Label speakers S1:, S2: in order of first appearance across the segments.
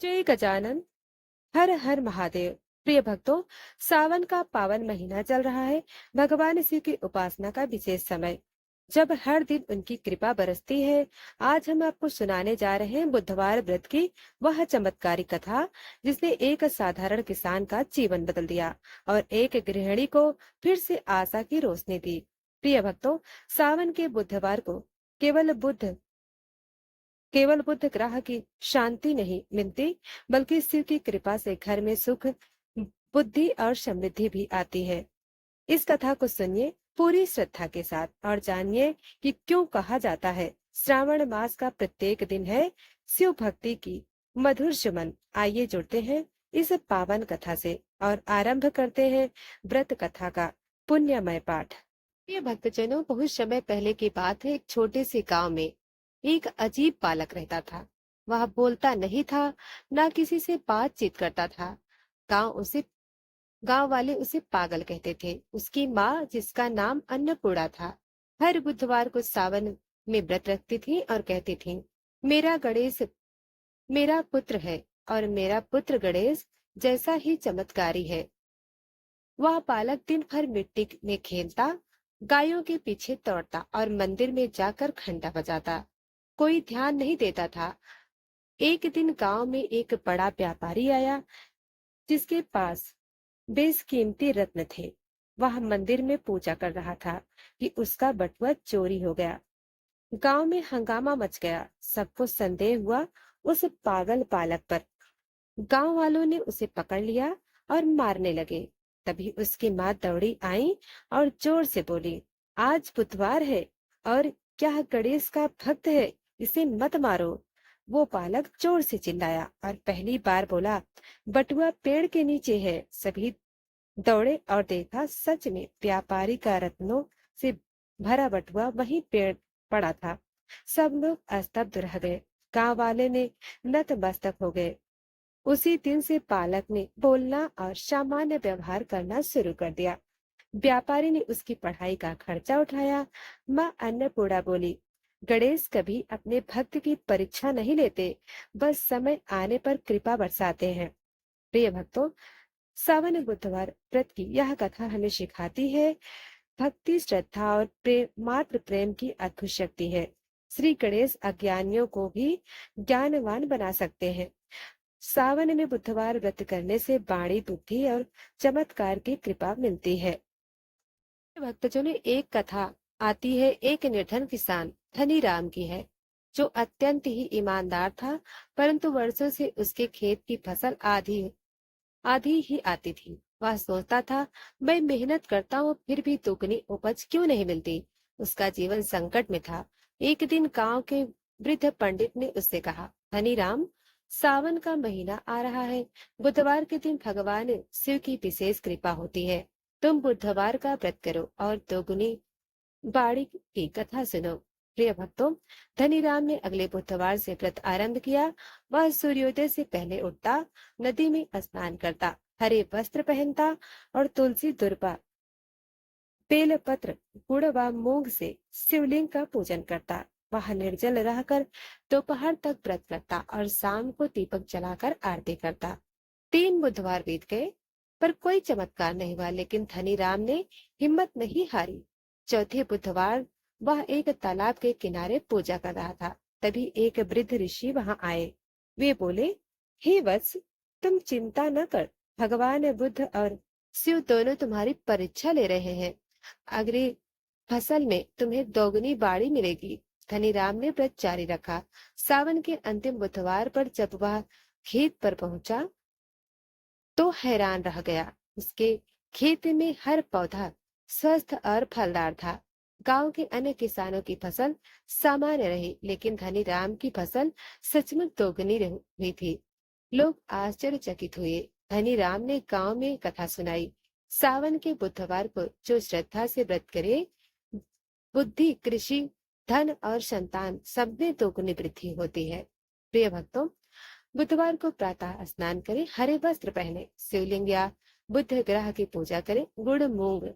S1: जय गजानन। हर हर महादेव। प्रिय भक्तों, सावन का पावन महीना चल रहा है। भगवान शिव की उपासना का विशेष समय, जब हर दिन उनकी कृपा बरसती है। आज हम आपको सुनाने जा रहे हैं बुधवार व्रत की वह चमत्कारी कथा, जिसने एक साधारण किसान का जीवन बदल दिया और एक गृहिणी को फिर से आशा की रोशनी दी। प्रिय भक्तों, सावन के बुधवार को केवल बुध केवल बुद्ध ग्रह की शांति नहीं मिलती, बल्कि शिव की कृपा से घर में सुख, बुद्धि और समृद्धि भी आती है। इस कथा को सुनिए पूरी श्रद्धा के साथ और जानिए कि क्यों कहा जाता है श्रावण मास का प्रत्येक दिन है शिव भक्ति की मधुर सुमन। आइए जुड़ते हैं इस पावन कथा से और आरंभ करते हैं व्रत कथा का पुण्यमय पाठ। ये भक्तजनों, बहुत समय पहले की बात है। एक छोटे से गांव में एक अजीब बालक रहता था। वह बोलता नहीं था, ना किसी से बातचीत करता था। गांव उसे गांव वाले उसे पागल कहते थे। उसकी माँ, जिसका नाम अन्नपूर्णा था, हर बुधवार को सावन में व्रत रखती थी और कहती थी, मेरा गणेश मेरा पुत्र है और मेरा पुत्र गणेश जैसा ही चमत्कारी है। वह बालक दिन भर मिट्टी में खेलता, गायों के पीछे दौड़ता और मंदिर में जाकर घंटा बजाता। कोई ध्यान नहीं देता था। एक दिन गांव में एक बड़ा व्यापारी आया, जिसके पास बेशकीमती रत्न थे। वह मंदिर में पूजा कर रहा था कि उसका बटुआ चोरी हो गया। गांव में हंगामा मच गया। सबको संदेह हुआ उस पागल बालक पर। गांव वालों ने उसे पकड़ लिया और मारने लगे। तभी उसकी माँ दौड़ी आई और जोर से बोली, आज बुधवार है और क्या गणेश का भक्त है, इसे मत मारो। वो बालक जोर से चिल्लाया और पहली बार बोला, बटुआ पेड़ के नीचे है। सभी दौड़े और देखा, सच में व्यापारी का रत्नों से भरा बटुआ वहीं पेड़ पड़ा था। सब लोग स्तब्ध रह गए। गांव वाले ने नतमस्तक हो गए। उसी दिन से बालक ने बोलना और सामान्य व्यवहार करना शुरू कर दिया। व्यापारी ने उसकी पढ़ाई का खर्चा उठाया। माँ अन्नपूर्णा बोली, गणेश कभी अपने भक्त की परीक्षा नहीं लेते, बस समय आने पर कृपा बरसाते हैं। प्रिय भक्तों, सावन बुधवार व्रत की यह कथा हमें सिखाती है, भक्ति, श्रद्धा और प्रेम मात्र प्रेम की अद्भुत शक्ति है। श्री गणेश अज्ञानियों को भी ज्ञानवान बना सकते हैं। सावन में बुधवार व्रत करने से वाणी, बुद्धि और चमत्कार की कृपा मिलती है। भक्तजनों, एक कथा आती है एक निर्धन किसान धनी राम की है, जो अत्यंत ही ईमानदार था, परंतु वर्षों से उसके खेत की फसल आधी आधी ही आती थी। वह सोचता था, मैं मेहनत करता हूँ फिर भी दोगुनी उपज क्यों नहीं मिलती। उसका जीवन संकट में था। एक दिन गांव के वृद्ध पंडित ने उससे कहा, धनी राम, सावन का महीना आ रहा है। बुधवार के दिन भगवान शिव की विशेष कृपा होती है। तुम बुधवार का व्रत करो और दोगुनी बाड़ी की कथा सुनो। प्रिय भक्तों, धनीराम ने अगले बुधवार से व्रत आरंभ किया। वह सूर्योदय से पहले उठता, नदी में स्नान करता, हरे वस्त्र पहनता और तुलसी, दुर्वा, बेलपत्र, गुड़ व मूंग से शिवलिंग का पूजन करता। वह निर्जल रहकर दोपहर तक व्रत करता और शाम को दीपक जलाकर आरती करता। 3 बुधवार बीत गए, पर कोई चमत्कार नहीं हुआ, लेकिन धनी राम ने हिम्मत नहीं हारी। चौथे बुधवार वह एक तालाब के किनारे पूजा कर रहा था। तभी एक वृद्ध ऋषि वहां आए। वे बोले, हे वत्स, तुम चिंता न कर, भगवान बुद्ध और शिव दोनों तुम्हारी परीक्षा ले रहे हैं। अगली फसल में तुम्हें दोगुनी बाड़ी मिलेगी। धनीराम ने व्रत जारी रखा। सावन के अंतिम बुधवार पर जब वह खेत पर पहुंचा, तो हैरान रह गया। उसके खेत में हर पौधा स्वस्थ और फलदार था। गांव के अन्य किसानों की फसल सामान्य रही, लेकिन धनी राम की फसल सचमुच दोगुनी हुई थी। लोग आश्चर्यचकित हुए। धनी राम ने गांव में कथा सुनाई, सावन के बुधवार को जो श्रद्धा से व्रत करे, बुद्धि, कृषि, धन और संतान सब में दोगुनी वृद्धि होती है। प्रिय भक्तों, बुधवार को प्रातः स्नान करें, हरे वस्त्र पहने, शिवलिंग या बुद्ध ग्रह की पूजा करें, गुड़, मूंग,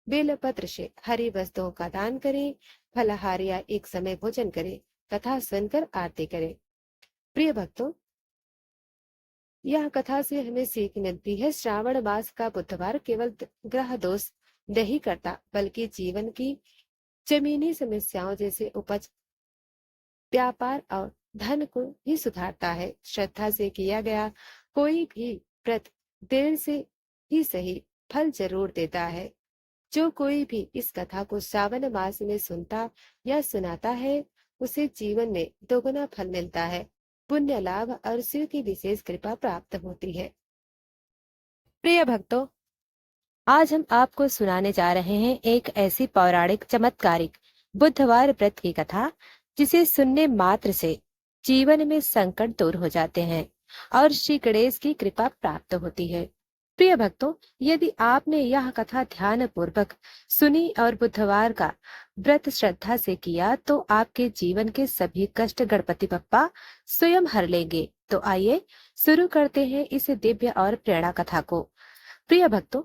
S1: बेलपत्र से हरी वस्तुओं का दान करें, फलाहार या एक समय भोजन करें, कथा सुनकर आरती करें। प्रिय भक्तों, यह कथा से हमें सीख मिलती है, श्रावण मास का बुधवार केवल ग्रह दोष नहीं करता, बल्कि जीवन की जमीनी समस्याओं जैसे उपज, व्यापार और धन को भी सुधारता है। श्रद्धा से किया गया कोई भी व्रत देर से ही सही फल जरूर देता है। जो कोई भी इस कथा को श्रावण मास में सुनता या सुनाता है, उसे जीवन में दोगुना फल मिलता है, पुण्य लाभ और शिव की विशेष कृपा प्राप्त होती है। प्रिय भक्तों, आज हम आपको सुनाने जा रहे हैं एक ऐसी पौराणिक चमत्कारिक बुधवार व्रत की कथा, जिसे सुनने मात्र से जीवन में संकट दूर हो जाते हैं और श्री गणेश की कृपा प्राप्त होती है। प्रिय भक्तों, यदि आपने यह कथा ध्यान पूर्वक सुनी और बुधवार का व्रत श्रद्धा से किया, तो आपके जीवन के सभी कष्ट गणपति बप्पा स्वयं हर लेंगे। तो आइए शुरू करते हैं इस दिव्य और प्रेरणा कथा को। प्रिय भक्तों,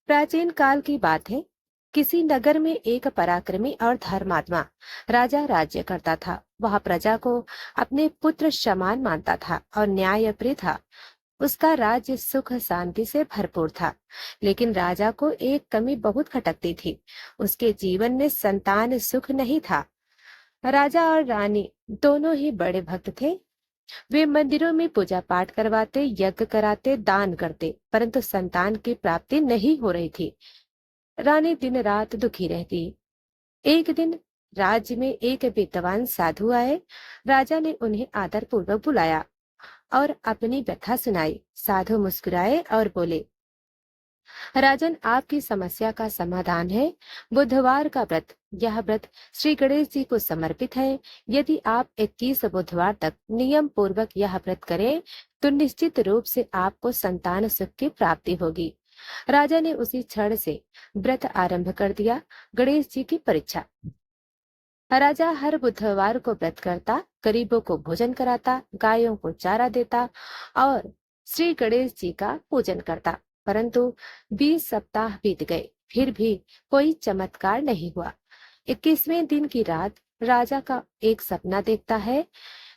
S1: प्राचीन काल की बात है। किसी नगर में एक पराक्रमी और धर्मात्मा राजा राज्य करता था। वह प्रजा को अपने पुत्र समान मानता था और न्यायप्रिय था। उसका राज्य सुख शांति से भरपूर था। लेकिन राजा को एक कमी बहुत खटकती थी। उसके जीवन में संतान सुख नहीं था। राजा और रानी दोनों ही बड़े भक्त थे। वे मंदिरों में पूजा पाठ करवाते, यज्ञ कराते, दान करते, परंतु संतान की प्राप्ति नहीं हो रही थी। रानी दिन रात दुखी रहती। एक दिन राज्य में एक विद्वान साधु आए। राजा ने उन्हें आदर पूर्वक बुलाया और अपनी व्यथा सुनाई। साधु मुस्कुराए और बोले, राजन, आपकी समस्या का समाधान है बुधवार का व्रत। यह व्रत श्री गणेश जी को समर्पित है। यदि आप 21 बुधवार तक नियम पूर्वक यह व्रत करें, तो निश्चित रूप से आपको संतान सुख की प्राप्ति होगी। राजा ने उसी क्षण से व्रत आरंभ कर दिया। गणेश जी की परीक्षा। राजा हर बुधवार को व्रत करता, गरीबों को भोजन कराता, गायों को चारा देता और श्री गणेश जी का पूजन करता। परंतु 20 सप्ताह बीत गए, फिर भी कोई चमत्कार नहीं हुआ। 21वें दिन की रात राजा का एक सपना देखता है।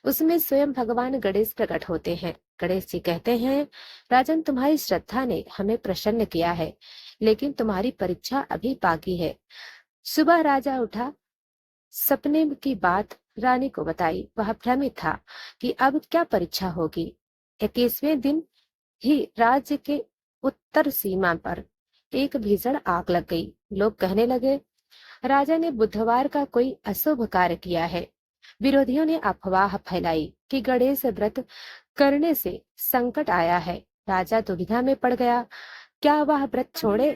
S1: उसमें स्वयं भगवान गणेश प्रकट होते हैं। गणेश जी कहते हैं, राजन, तुम्हारी श्रद्धा ने हमें प्रसन्न किया है, लेकिन तुम्हारी परीक्षा अभी बाकी है। सुबह राजा उठा, सपने की बात रानी को बताई। वह भ्रमित था कि अब क्या परीक्षा होगी। 21वें दिन ही राज्य के उत्तर सीमा पर एक भीषण आग लग गई। लोग कहने लगे, राजा ने बुधवार का कोई अशुभ कार्य किया है। विरोधियों ने अफवाह फैलाई कि गणेश व्रत करने से संकट आया है। राजा दुविधा में पड़ गया, क्या वह व्रत छोड़े?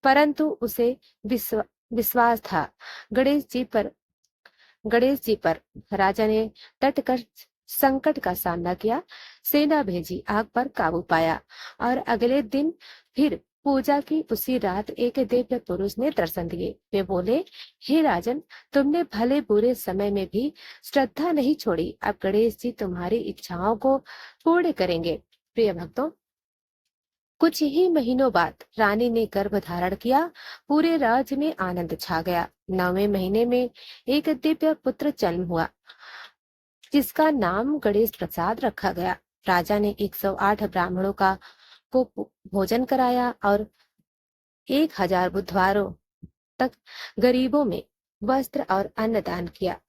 S1: परंतु उसे विश्वास था गणेश जी पर। राजा ने डट कर संकट का सामना किया, सेना भेजी, आग पर काबू पाया और अगले दिन फिर पूजा की। उसी रात एक दिव्य पुरुष ने दर्शन दिए। वे बोले, हे राजन, तुमने भले बुरे समय में भी श्रद्धा नहीं छोड़ी। अब गणेश जी तुम्हारी इच्छाओं को पूर्ण करेंगे। प्रिय भक्तों, कुछ ही महीनों बाद रानी ने गर्भ धारण किया। पूरे राज्य में आनंद छा गया। 9वें महीने में एक दिव्य पुत्र जन्म हुआ, जिसका नाम गणेश प्रसाद रखा गया। राजा ने 108 ब्राह्मणों को भोजन कराया और 1000 बुधवारों तक गरीबों में वस्त्र और अन्न दान किया।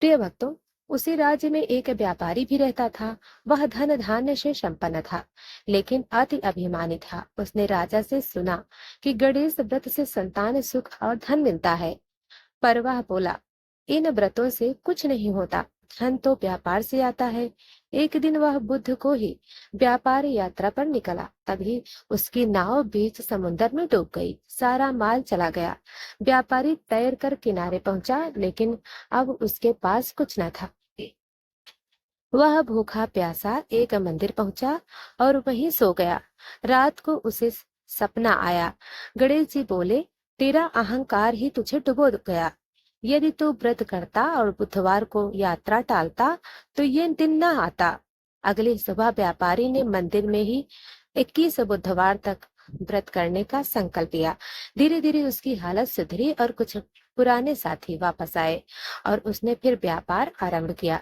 S1: प्रिय भक्तों, उसी राज्य में एक व्यापारी भी रहता था। वह धन धान्य से संपन्न था, लेकिन अति अभिमानी था। उसने राजा से सुना कि गणेश व्रत से संतान सुख और धन मिलता है, पर वह बोला, इन व्रतों से कुछ नहीं होता, धन तो व्यापार से आता है। एक दिन वह बुध को ही व्यापार यात्रा पर निकला। तभी उसकी नाव बीच समुद्र में डूब गई। सारा माल चला गया। व्यापारी तैर कर किनारे पहुंचा, लेकिन अब उसके पास कुछ न था। वह भूखा प्यासा एक मंदिर पहुंचा और वहीं सो गया। रात को उसे सपना आया। गणेश जी बोले, तेरा अहंकार ही तुझे डुबो गया। यदि तू व्रत करता और बुधवार को यात्रा टालता, तो ये दिन न आता। अगली सुबह व्यापारी ने मंदिर में ही 21 बुधवार तक व्रत करने का संकल्प लिया। धीरे धीरे उसकी हालत सुधरी और कुछ पुराने साथी वापस आए और उसने फिर व्यापार आरंभ किया।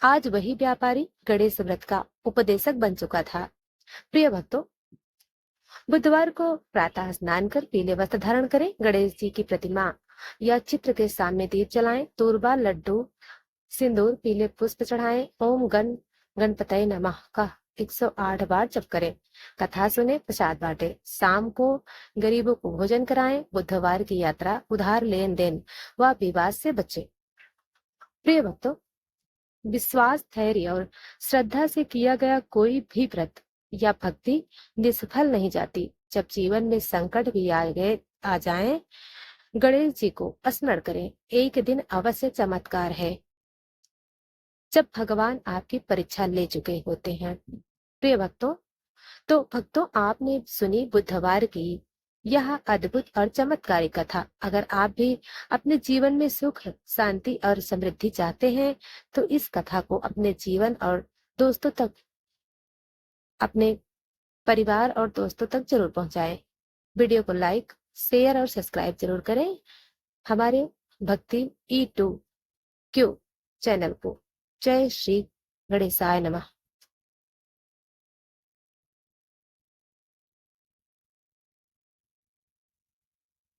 S1: आज वही व्यापारी गणेश व्रत का उपदेशक बन चुका था। प्रिय भक्तों, बुधवार को प्रातः स्नान कर पीले वस्त्र धारण करें, गणेश जी की प्रतिमा या चित्र के सामने दीप जलाएं, तूरबा, लड्डू, सिंदूर, पीले पुष्प चढ़ाएं, ओम गणपतये नमः का 108 बार जप करें, कथा सुने, प्रसाद बांटे, शाम को गरीबों को भोजन कराएं। बुधवार की यात्रा उधार लेन देन व विवाद से बचे। प्रिय भक्तों, विश्वास, धैर्य और श्रद्धा से किया गया कोई भी व्रत या भक्ति निष्फल नहीं जाती। जब जीवन में संकट भी आ जाएं, गणेश जी को स्मरण करें, एक दिन अवश्य चमत्कार है जब भगवान आपकी परीक्षा ले चुके होते हैं। प्रिय भक्तों, तो भक्तों, आपने सुनी बुधवार की यह अद्भुत और चमत्कारी कथा। अगर आप भी अपने जीवन में सुख, शांति और समृद्धि चाहते हैं तो इस कथा को अपने जीवन और दोस्तों तक, अपने परिवार और दोस्तों तक जरूर पहुंचाएं। वीडियो को लाइक, शेयर और सब्सक्राइब जरूर करें। हमारे भक्ति E2Q चैनल को। जय श्री गणेशाय नमः।